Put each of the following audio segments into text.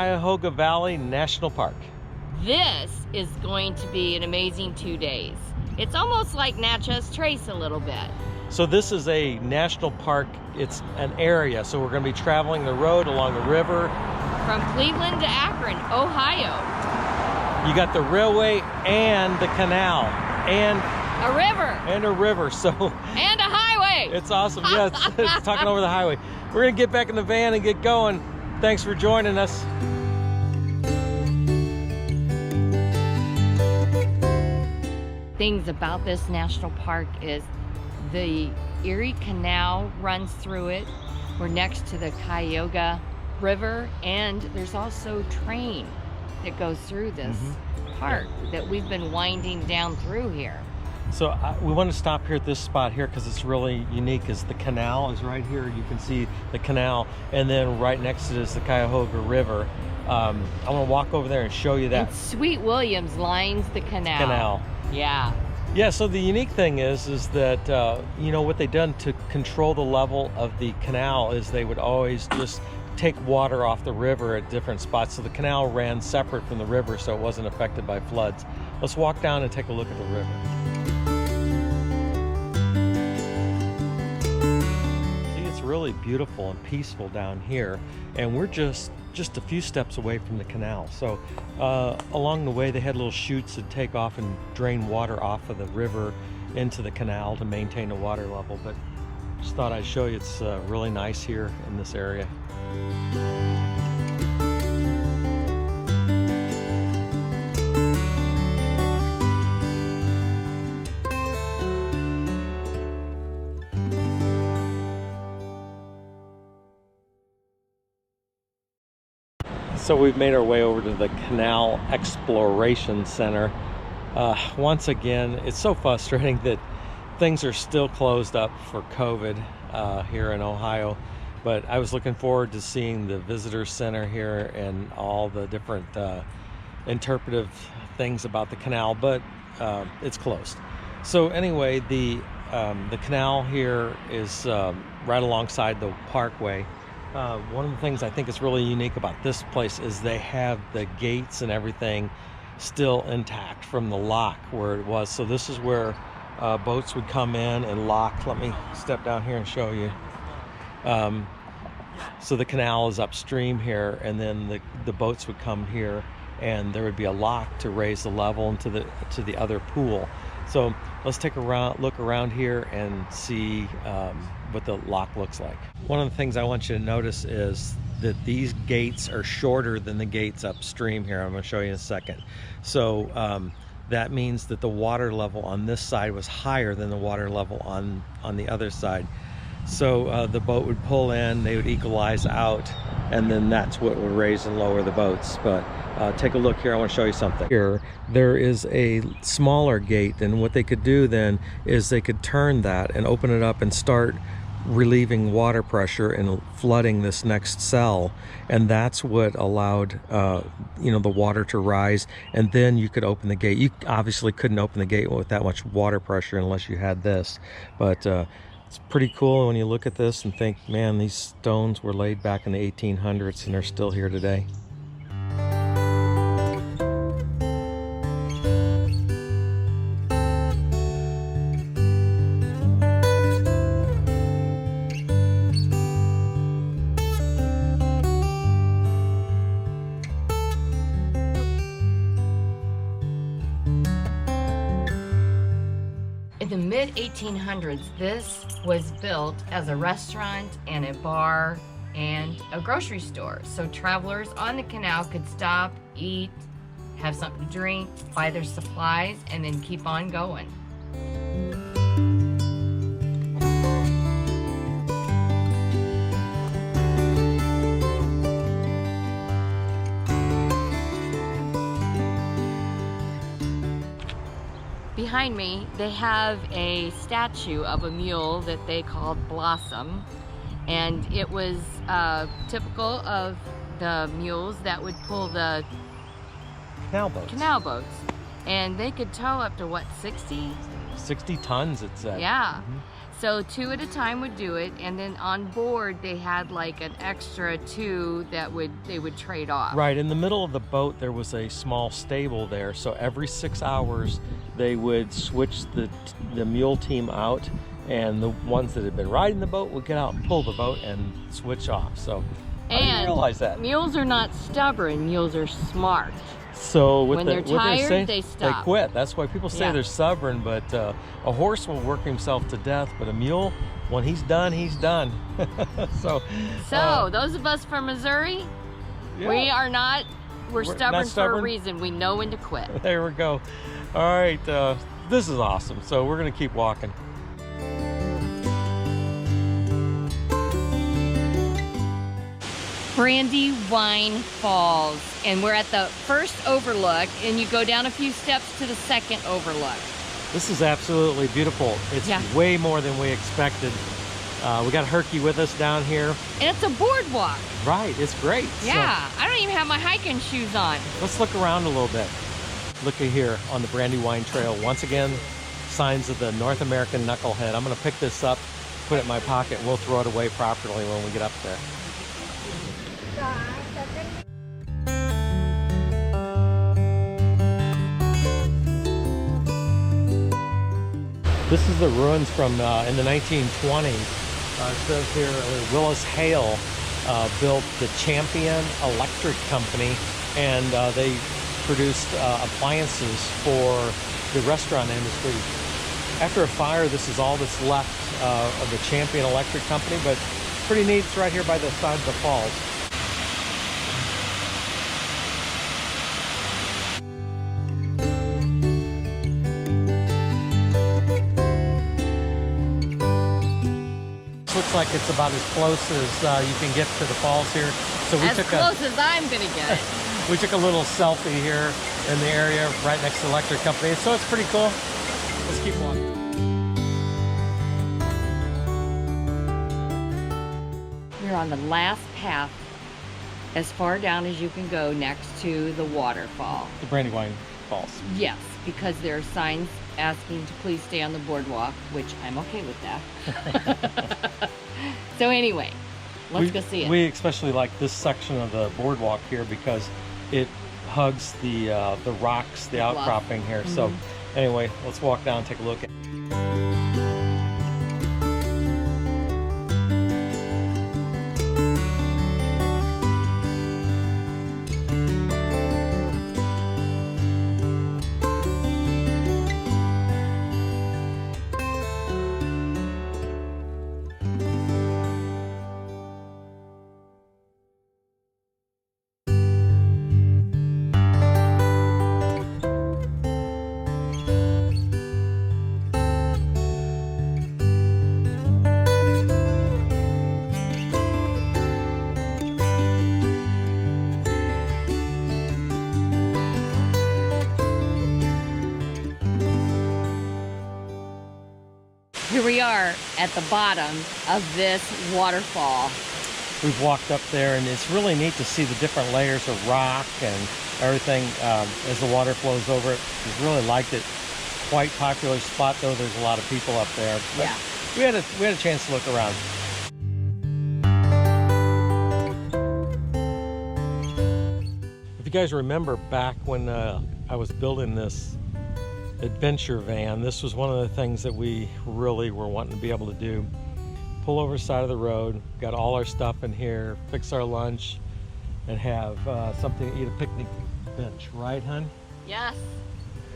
Cuyahoga Valley National Park. This is going to be an amazing 2 days. It's almost like Natchez Trace a little bit. So this is a national park. It's an area. So we're going to be traveling the road along the river. From Cleveland to Akron, Ohio. You got the railway and the canal and a river. And a river. So and a highway. It's awesome. Yeah, it's talking over the highway. We're going to get back in the van and get going. Thanks for joining us. Things about this national park is the Erie Canal runs through it. We're next to the Cuyahoga River, and there's also train that goes through this park that we've been winding down through here. So we want to stop here at this spot here because it's really unique. Is the canal is right here. You can see the canal, and then right next to it is the Cuyahoga River. I want to walk over there and show you that. And Sweet Williams lines the canal. Yeah. Yeah, so the unique thing is that, you know, what they've done to control the level of the canal is they would always just take water off the river at different spots. So the canal ran separate from the river, so it wasn't affected by floods. Let's walk down and take a look at the river. See, it's really beautiful and peaceful down here, and we're just a few steps away from the canal. So along the way they had little chutes that take off and drain water off of the river into the canal to maintain the water level. But just thought I'd show you it's really nice here in this area. So we've made our way over to the Canal Exploration Center. Once again, it's so frustrating that things are still closed up for COVID here in Ohio. But I was looking forward to seeing the visitor center here and all the different interpretive things about the canal, but it's closed. So anyway, the canal here is right alongside the parkway. One of the things I think is really unique about this place is they have the gates and everything still intact from the lock where it was. So this is where boats would come in and lock. Let me step down here and show you. So the canal is upstream here, and then the boats would come here, and there would be a lock to raise the level into the other pool. So let's take a look around here and see what the lock looks like. One of the things I want you to notice is that these gates are shorter than the gates upstream here. I'm going to show you in a second. So that means that the water level on this side was higher than the water level on the other side. So the boat would pull in, they would equalize out, and then that's what would raise and lower the boats. But take a look here, I want to show you something. Here, there is a smaller gate, and what they could do then is they could turn that and open it up and start relieving water pressure and flooding this next cell, and that's what allowed you know, the water to rise, and then you could open the gate. You obviously couldn't open the gate with that much water pressure unless you had this, but it's pretty cool when you look at this and think, man, these stones were laid back in the 1800s and they're still here today. In the mid-1800s, this was built as a restaurant and a bar and a grocery store. So travelers on the canal could stop, eat, have something to drink, buy their supplies, and then keep on going. Behind me, they have a statue of a mule that they called Blossom, and it was typical of the mules that would pull the canal boats. And they could tow up to what, 60 60 tons, it said. Yeah. So 2 at a time would do it, and then on board they had like an extra 2 that they would trade off. Right, in the middle of the boat there was a small stable there, so every 6 hours they would switch the mule team out, and the ones that had been riding the boat would get out and pull the boat and switch off. So I didn't realize that. Mules are not stubborn, mules are smart. So when they're tired, they stop. They quit. That's why people say they're stubborn, but a horse will work himself to death, but a mule, when he's done, he's done. So those of us from Missouri, we are not, we're stubborn for a reason. We know when to quit. There we go. All right, this is awesome. So we're gonna keep walking. Brandywine Falls, and we're at the first overlook, and you go down a few steps to the second overlook. This is absolutely beautiful. It's way more than we expected. We got Herky with us down here. And it's a boardwalk. Right, it's great. Yeah, so, I don't even have my hiking shoes on. Let's look around a little bit. Look at here on the Brandywine Trail. Once again, signs of the North American knucklehead. I'm gonna pick this up, put it in my pocket, and we'll throw it away properly when we get up there. This is the ruins from in the 1920s. It says here Willis Hale built the Champion Electric Company, and they produced appliances for the restaurant industry. After a fire, this is all that's left of the Champion Electric Company, but pretty neat. It's right here by the side of the falls. Looks like it's about as close as you can get to the falls here. So we took close as I'm gonna get. We took a little selfie here in the area right next to the electric company. So it's pretty cool. Let's keep walking. You're on the last path as far down as you can go next to the waterfall. The Brandywine Falls. Yes, because there are signs asking to please stay on the boardwalk, which I'm okay with that. So anyway, let's go see it. We especially like this section of the boardwalk here because it hugs the rocks, the outcropping here. Mm-hmm. So anyway, let's walk down and take a look. Here we are at the bottom of this waterfall. We've walked up there, and it's really neat to see the different layers of rock and everything as the water flows over it. We really liked it. Quite popular spot, though. There's a lot of people up there. But yeah. We had a chance to look around. If you guys remember back when I was building this adventure van, this was one of the things that we really were wanting to be able to do. Pull over the side of the road, got all our stuff in here, fix our lunch, and have something to eat, a picnic bench, right, hun? Yes,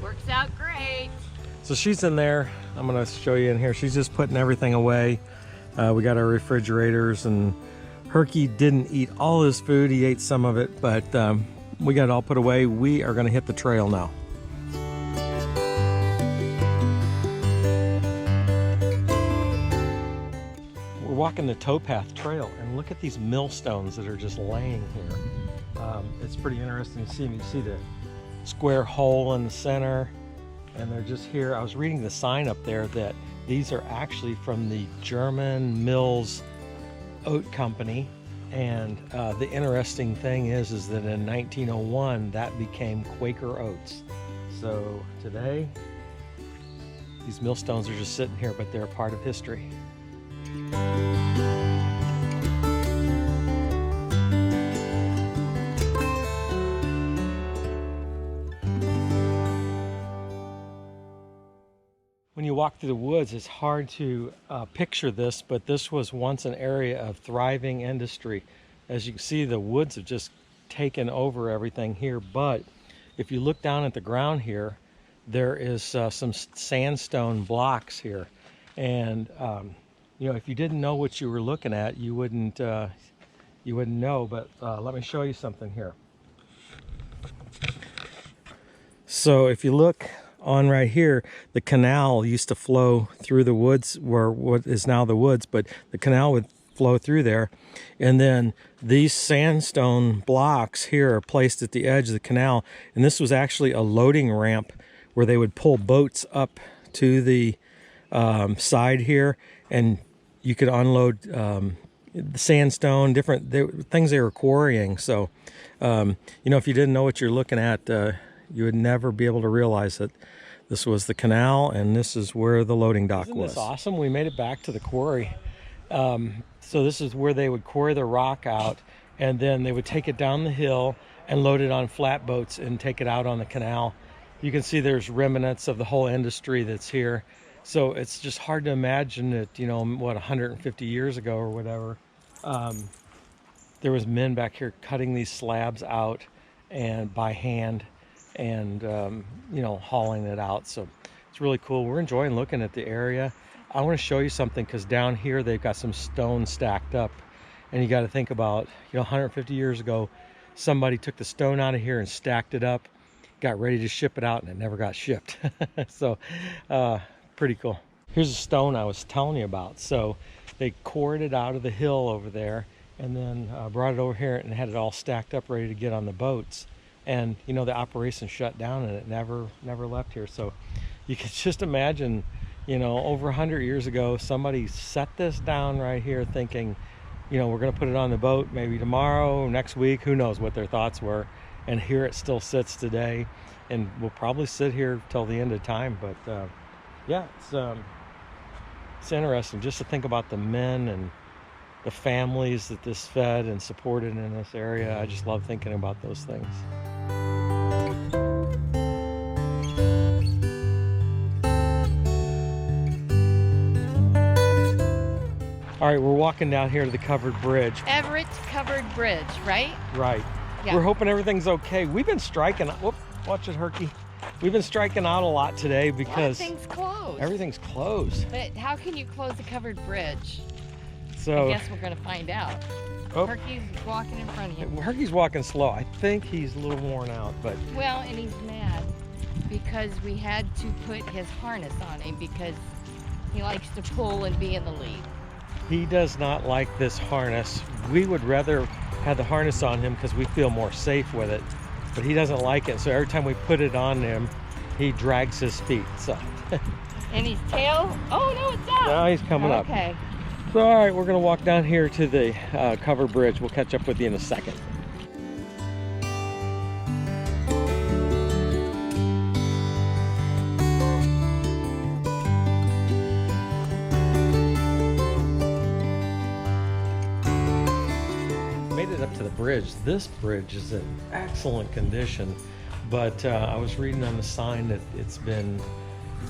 works out great. So she's in there. I'm gonna show you in here. She's just putting everything away. We got our refrigerators, and Herky didn't eat all his food. He ate some of it, but we got it all put away. We are gonna hit the trail now. We're walking the towpath trail, and look at these millstones that are just laying here. It's pretty interesting to see. You see the square hole in the center, and they're just here. I was reading the sign up there that these are actually from the German Mills Oat Company, and the interesting thing is that in 1901 that became Quaker Oats. So today These millstones are just sitting here, but they're a part of history. When you walk through the woods, it's hard to picture this, but this was once an area of thriving industry. As you can see, the woods have just taken over everything here, but if you look down at the ground here, there is some sandstone blocks here. And you know, if you didn't know what you were looking at, you wouldn't know, but let me show you something here. So if you look on right here, the canal used to flow through the woods, where what is now the woods, but the canal would flow through there. And then these sandstone blocks here are placed at the edge of the canal, and this was actually a loading ramp where they would pull boats up to the side here, and you could unload the sandstone, different things they were quarrying. So you know, if you didn't know what you're looking at, you would never be able to realize that this was the canal and this is where the loading dock was. Isn't this awesome? We made it back to the quarry. So this is where they would quarry the rock out, and then they would take it down the hill and load it on flatboats and take it out on the canal. You can see there's remnants of the whole industry that's here. So it's just hard to imagine that, you know, what, 150 years ago or whatever, there was men back here cutting these slabs out and by hand, and you know, hauling it out. So it's really cool. We're enjoying looking at the area. I want to show you something, because down here they've got some stone stacked up, and you got to think about, you know, 150 years ago somebody took the stone out of here and stacked it up, got ready to ship it out, and it never got shipped. So pretty cool. Here's a stone I was telling you about. So they quarried it out of the hill over there, and then brought it over here and had it all stacked up ready to get on the boats. And you know, the operation shut down and it never left here. So you can just imagine, you know, over 100 years ago somebody set this down right here thinking, you know, we're going to put it on the boat maybe tomorrow, next week, who knows what their thoughts were. And here it still sits today, and will probably sit here till the end of time. But yeah, it's interesting just to think about the men and the families that this fed and supported in this area. I just love thinking about those things. All right, we're walking down here to the covered bridge. Everetts covered bridge, right? Right. Yeah. We're hoping everything's okay. We've been striking, whoop, watch it, Herky. We've been striking out a lot today because everything's closed. Everything's closed. But how can you close a covered bridge? So I guess we're gonna find out. Oh. Herky's walking in front of you. Herky's walking slow. I think he's a little worn out, but. Well, and he's mad because we had to put his harness on him because he likes to pull and be in the lead. He does not like this harness. We would rather have the harness on him because we feel more safe with it, but he doesn't like it. So every time we put it on him, he drags his feet. So. And his tail? Oh no, it's out. Now he's coming up. Okay. So all right, we're gonna walk down here to the covered bridge. We'll catch up with you in a second. Made it up to the bridge. This bridge is in excellent condition, but I was reading on the sign that it's been,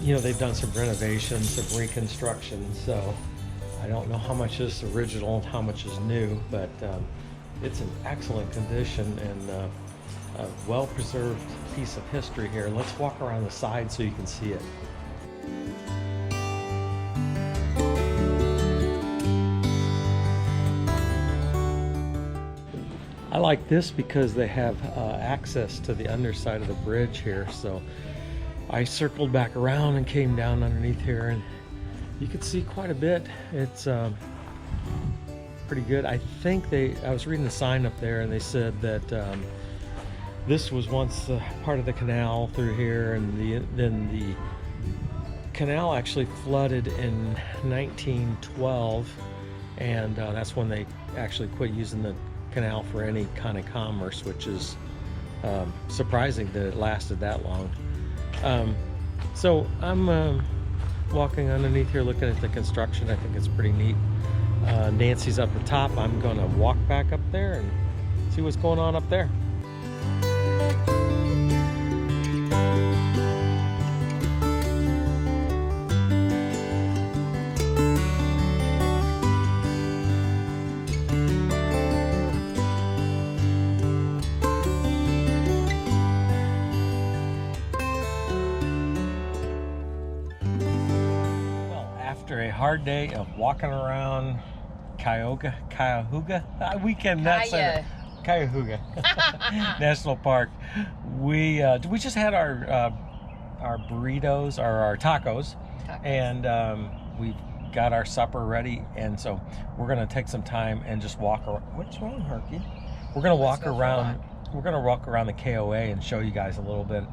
you know, they've done some renovations, some reconstruction. So I don't know how much is original and how much is new, but it's in excellent condition and a well-preserved piece of history here. Let's walk around the side so you can see it. I like this because they have access to the underside of the bridge here. So I circled back around and came down underneath here, and you can see quite a bit. It's pretty good. I think I was reading the sign up there, and they said that this was once part of the canal through here, and then the canal actually flooded in 1912, and that's when they actually quit using the canal for any kind of commerce, which is surprising that it lasted that long. So I'm walking underneath here, looking at the construction. I think it's pretty neat. Nancy's up the top. I'm going to walk back up there and see what's going on up there. After a hard day of walking around Cuyahoga, we cannot say it. Cuyahoga National Park. We just had our burritos or our tacos. And we got our supper ready, and so we're gonna take some time and just walk around. What's wrong, Harky? We're gonna walk around. We're gonna walk around the KOA and show you guys a little bit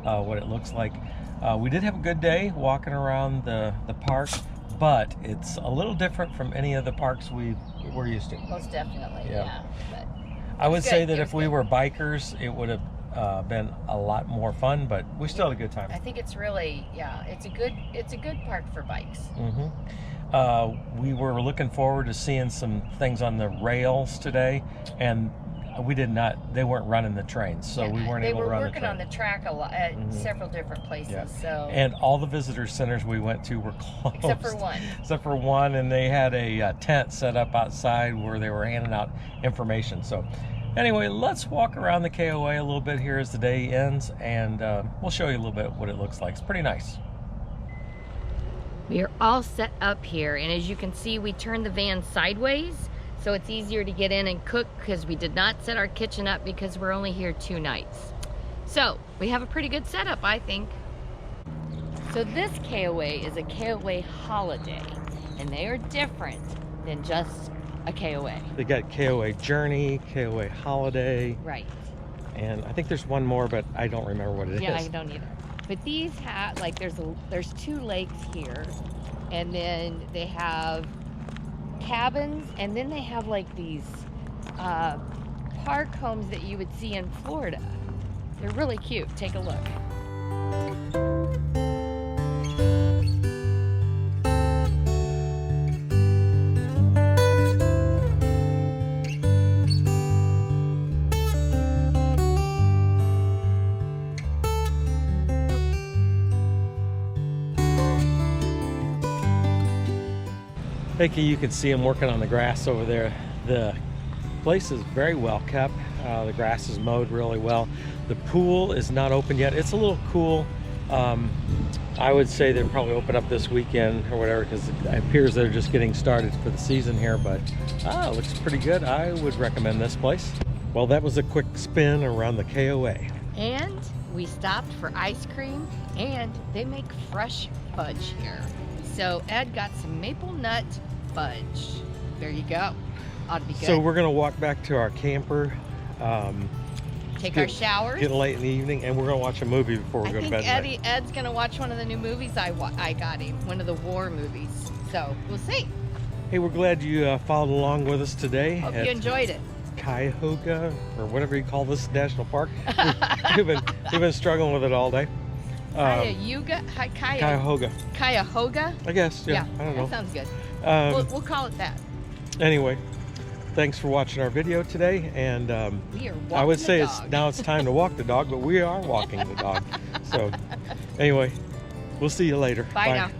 what it looks like. We did have a good day walking around the park, but it's a little different from any of the parks we're used to. Most definitely, yeah. But I would say that if we were bikers, it would have been a lot more fun, but we still had a good time. I think it's really, it's a good park for bikes. We were looking forward to seeing some things on the rails today, and they weren't running the trains, so we weren't able to run the train. They were working on the track a lot at several different places. So. And all the visitor centers we went to were closed. Except for one. And they had a tent set up outside where they were handing out information. So anyway, let's walk around the KOA a little bit here as the day ends, and we'll show you a little bit what it looks like. It's pretty nice. We are all set up here, and as you can see, we turned the van sideways, so it's easier to get in and cook because we did not set our kitchen up because we're only here 2 nights. So we have a pretty good setup, I think. So this KOA is a KOA holiday, and they are different than just a KOA. They got KOA Journey, KOA Holiday. Right. And I think there's one more, but I don't remember what it is. Yeah, I don't either. But these have, like, there's 2 lakes here, and then they have cabins, and then they have like these park homes that you would see in Florida. They're really cute. Take a look. Becky, you can see them working on the grass over there. The place is very well kept. The grass is mowed really well. The pool is not open yet. It's a little cool. I would say they'll probably open up this weekend or whatever, because it appears they're just getting started for the season here, but it looks pretty good. I would recommend this place. Well, that was a quick spin around the KOA. And we stopped for ice cream, and they make fresh fudge here. So Ed got some maple nut fudge. There you go. Ought to be good. So we're gonna walk back to our camper. Take our showers. Getting late in the evening, and we're gonna watch a movie before we go to bed. I think Ed's gonna watch one of the new movies I got him, one of the war movies. So we'll see. Hey, we're glad you followed along with us today. Hope you enjoyed it. Cuyahoga, or whatever you call this national park. we've been struggling with it all day. Cuyahoga. Cuyahoga? I guess, yeah. I don't know. That sounds good. We'll call it that. Anyway, thanks for watching our video today, and we are I would say now it's time to walk the dog, but we are walking the dog. So anyway, we'll see you later. Bye now.